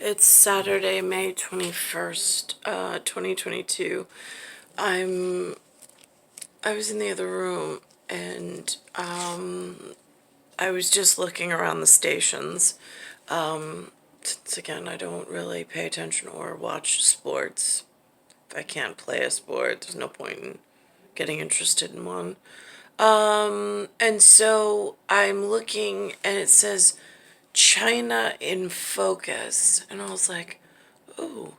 It's Saturday, May 21st, 2022. I'm I was in the other room and I was just looking around the stations. Since again, I don't really pay attention or watch sports. If I can't play a sport, there's no point in getting interested in one. And so I'm looking and it says China in focus. And I was like, ooh,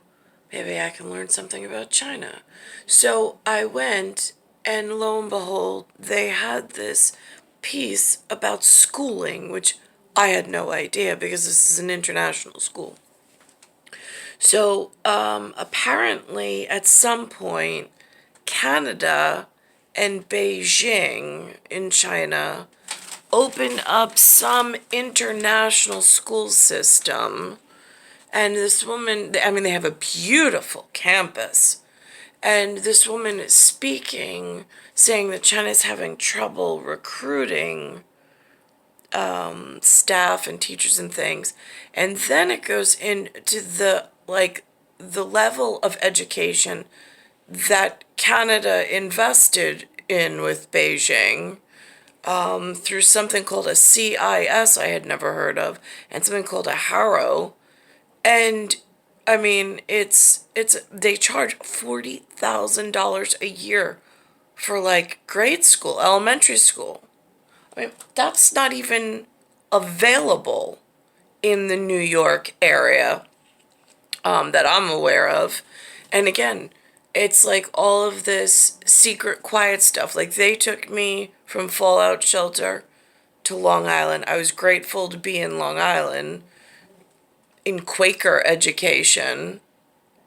maybe I can learn something about China. So I went, and lo and behold, they had this piece about schooling, which I had no idea because this is an international school. So apparently, at some point, Canada and Beijing in China opened up some international school system. And this woman, I mean, they have a beautiful campus. And this woman is speaking, saying that China's having trouble recruiting staff and teachers and things. And then it goes into the level of education that Canada invested in with Beijing through something called a CIS I had never heard of, and something called a Harrow. And I mean, it's they charge $40,000 a year for like grade school, elementary school. I mean, that's not even available in the New York area that I'm aware of. And again, it's like all of this secret, quiet stuff. Like they took me from Fallout Shelter to Long Island. I was grateful to be in Long Island in Quaker education,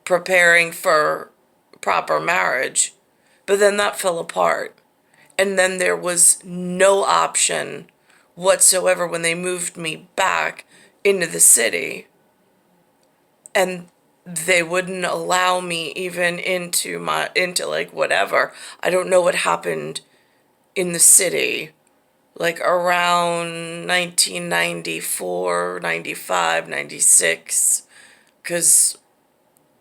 preparing for proper marriage. But then that fell apart. And then there was no option whatsoever when they moved me back into the city. And they wouldn't allow me even into like whatever. I don't know what happened in the city like around 1994, 95, 96, because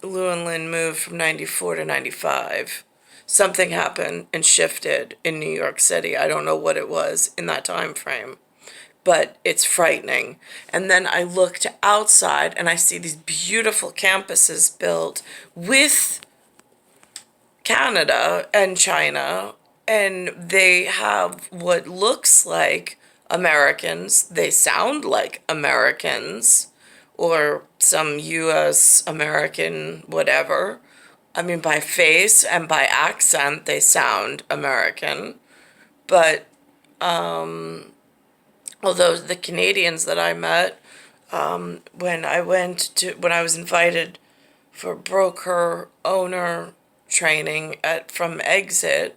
Llewellyn moved from 94 to 95. Something happened and shifted in New York City. I don't know what it was in that time frame, but it's frightening. And then I looked outside and I see these beautiful campuses built with Canada and China, and they have what looks like Americans. They sound like Americans or some U.S. American, whatever. I mean, by face and by accent, they sound American. But although the Canadians that I met, when I was invited for broker owner training from Exit,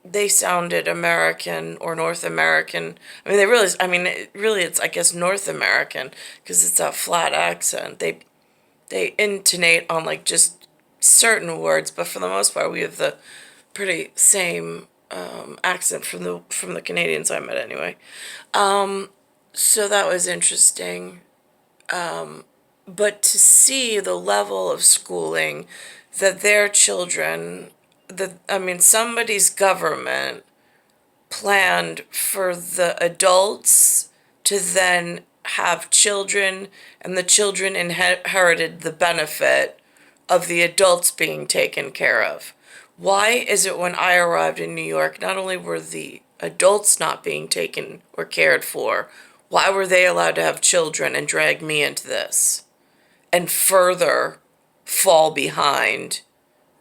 they sounded American or North American. Really, it's, I guess, North American because it's that flat accent. They intonate on like just certain words, but for the most part, we have the pretty same accent from the Canadians I met anyway. So that was interesting. But to see the level of schooling that their children, somebody's government planned for the adults to then have children, and the children inherited the benefit of the adults being taken care of. Why is it when I arrived in New York, not only were the adults not being taken or cared for, why were they allowed to have children and drag me into this and further fall behind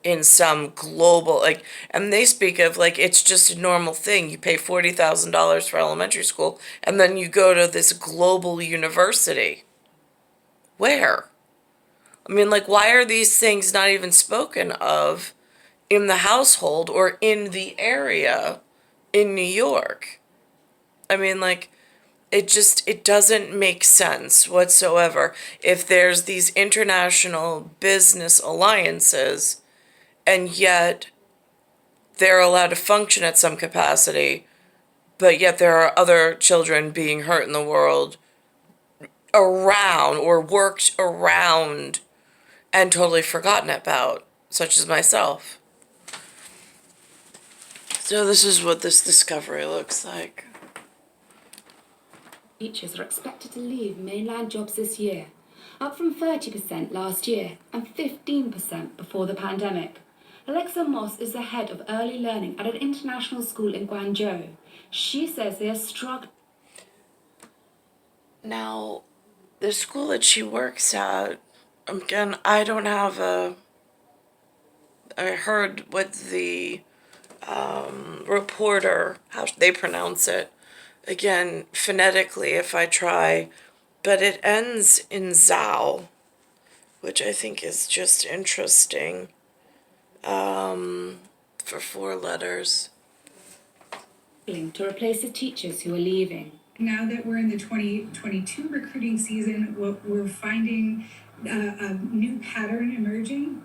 in some global, like, and they speak of like it's just a normal thing. You pay $40,000 for elementary school and then you go to this global university. Where? I mean, like, why are these things not even spoken of in the household or in the area in New York? I mean, like, it doesn't make sense whatsoever if there's these international business alliances and yet they're allowed to function at some capacity, but yet there are other children being hurt in the world around or worked around and totally forgotten about, such as myself. So this is what this discovery looks like. Teachers are expected to leave mainland jobs this year, up from 30% last year and 15% before the pandemic. Alexa Moss is the head of early learning at an international school in Guangzhou. She says they are struggling. Now, the school that she works at, again, I don't have I heard what the reporter, how they pronounce it, again, phonetically, if I try, but it ends in Zhao, which I think is just interesting, for 4 letters. To replace the teachers who are leaving. Now that we're in the 2022 recruiting season, what we're finding a new pattern emerging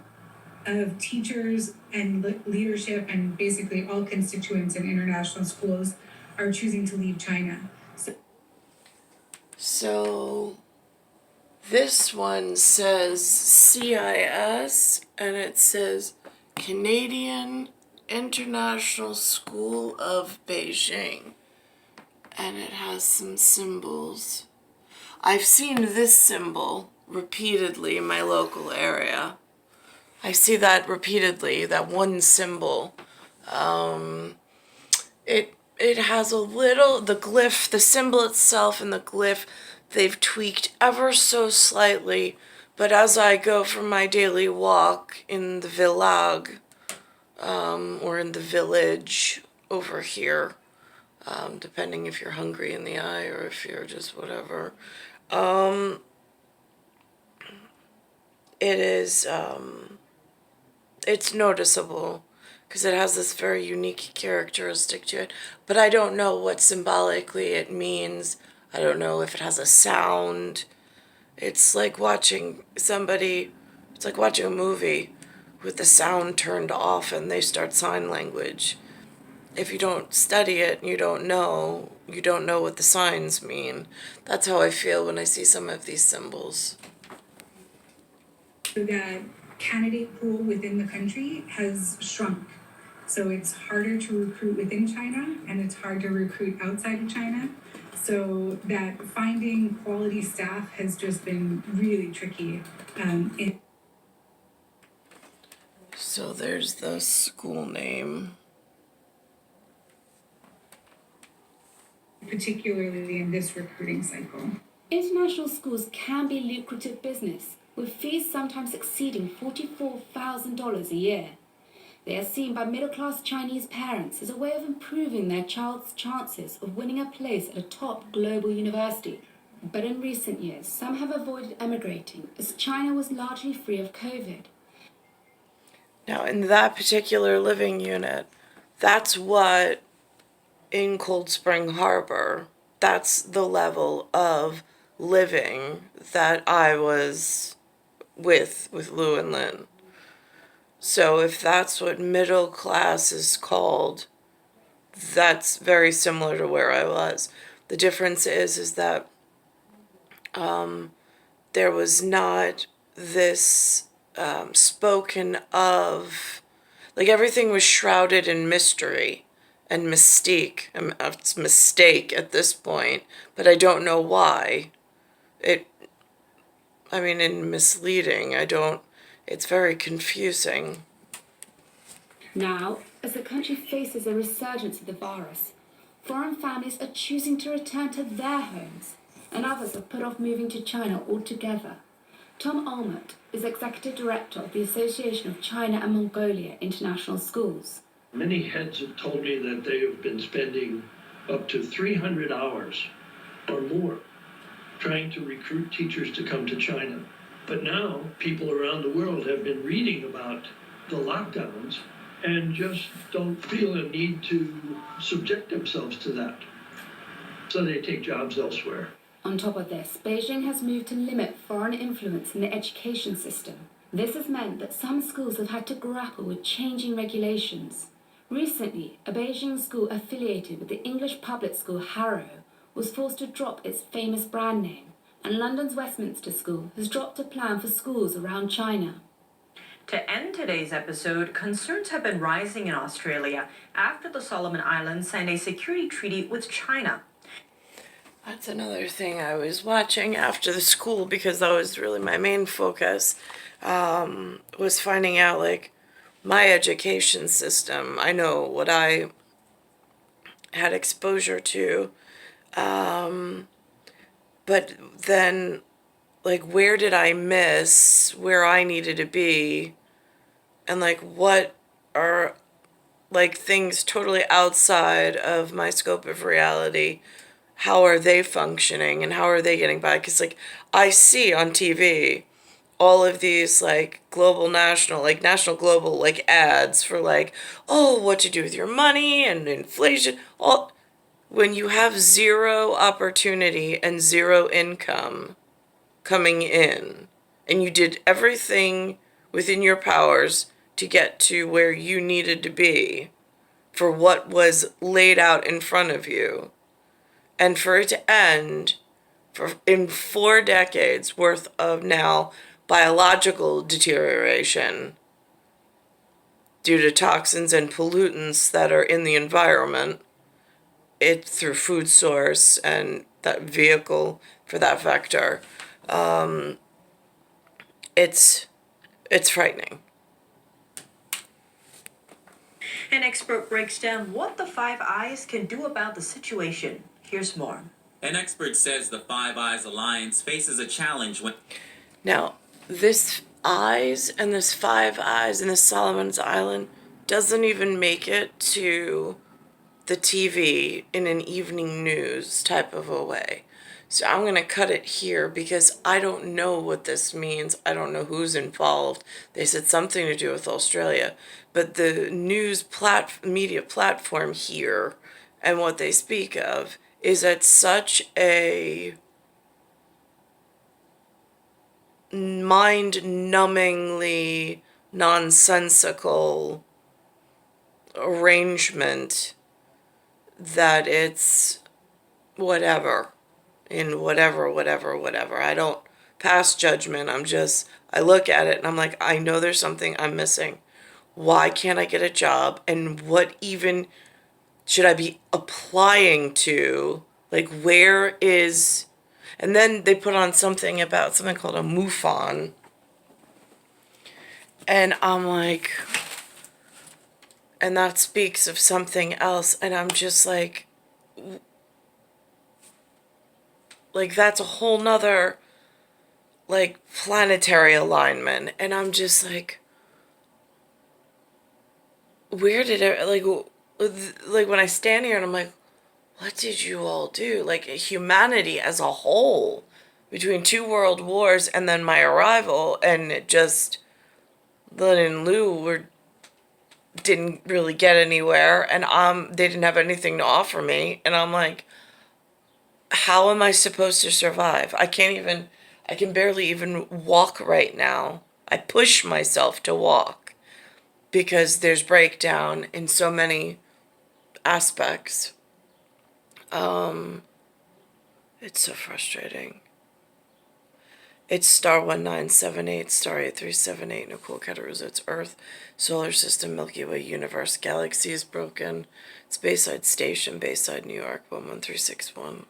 of teachers and leadership and basically all constituents in international schools are choosing to leave China. So this one says CIS, and it says Canadian International School of Beijing, and it has some symbols. I've seen this symbol repeatedly in my local area. I see that repeatedly, that one symbol. It has a little, the glyph, the symbol itself and the glyph, they've tweaked ever so slightly, but as I go for my daily walk in the village, or in the village over here, depending if you're hungry in the eye or if you're just whatever, it is, it's noticeable because it has this very unique characteristic to it, but I don't know what symbolically it means. I don't know if it has a sound. It's like watching it's like watching a movie with the sound turned off and they start sign language. If you don't study it and you don't know what the signs mean. That's how I feel when I see some of these symbols. The candidate pool within the country has shrunk. So it's harder to recruit within China and it's hard to recruit outside of China. So that finding quality staff has just been really tricky. So there's the school name. Particularly in this recruiting cycle. International schools can be lucrative business, with fees sometimes exceeding $44,000 a year. They are seen by middle-class Chinese parents as a way of improving their child's chances of winning a place at a top global university. But in recent years, some have avoided emigrating as China was largely free of COVID. Now, in that particular living unit, that's what, in Cold Spring Harbor, that's the level of living that I was with Lou and Lynn. So if that's what middle class is called, that's very similar to where I was. The difference is that there was not this spoken of, like everything was shrouded in mystery and mystique. It's mistake at this point, but I don't know why. In misleading, it's very confusing. Now, as the country faces a resurgence of the virus, foreign families are choosing to return to their homes, and others have put off moving to China altogether. Tom Almert is Executive Director of the Association of China and Mongolia International Schools. Many heads have told me that they have been spending up to 300 hours or more trying to recruit teachers to come to China. But now people around the world have been reading about the lockdowns and just don't feel a need to subject themselves to that. So they take jobs elsewhere. On top of this, Beijing has moved to limit foreign influence in the education system. This has meant that some schools have had to grapple with changing regulations. Recently, a Beijing school affiliated with the English public school Harrow was forced to drop its famous brand name, and London's Westminster School has dropped a plan for schools around China. To end today's episode, concerns have been rising in Australia after the Solomon Islands signed a security treaty with China. That's another thing I was watching after the school, because that was really my main focus, was finding out, like, my education system. I know what I had exposure to, but then, like, where did I miss where I needed to be, and, like, what are, like, things totally outside of my scope of reality. How are they functioning and how are they getting by? Because, like, I see on TV all of these, like, national global, like, ads for, like, oh, what to do with your money and inflation. All when you have zero opportunity and zero income coming in, and you did everything within your powers to get to where you needed to be for what was laid out in front of you, and for it to end in 4 decades worth of now biological deterioration due to toxins and pollutants that are in the environment, it through food source and that vehicle for that vector, it's frightening. An expert breaks down what the Five Eyes can do about the situation. Here's more. An expert says the Five Eyes Alliance faces a challenge when... Now, this eyes and this Five Eyes and this Solomon's Island doesn't even make it to the TV in an evening news type of a way. So I'm going to cut it here because I don't know what this means. I don't know who's involved. They said something to do with Australia. But the news media platform here and what they speak of is at such a mind-numbingly nonsensical arrangement that it's whatever. In whatever. I don't pass judgment. I look at it and I'm like, I know there's something I'm missing. Why can't I get a job? And what even should I be applying to? Like, where is... And then they put on something called a MUFON. And I'm like... And that speaks of something else. And I'm just like... Like, that's a whole nother, like, planetary alignment. And I'm just like, where did it, like when I stand here and I'm like, what did you all do? Like, humanity as a whole, between 2 world wars and then my arrival, and it just, Lynn and Lou didn't really get anywhere, and they didn't have anything to offer me, and I'm like, how am I supposed to survive? I can barely even walk right now. I push myself to walk because there's breakdown in so many aspects. It's so frustrating. It's star 1978, star 8378, Nicole, Cattaruzza, it's Earth, Solar System, Milky Way, Universe, Galaxy is broken. It's Bayside Station, Bayside, New York, 11361.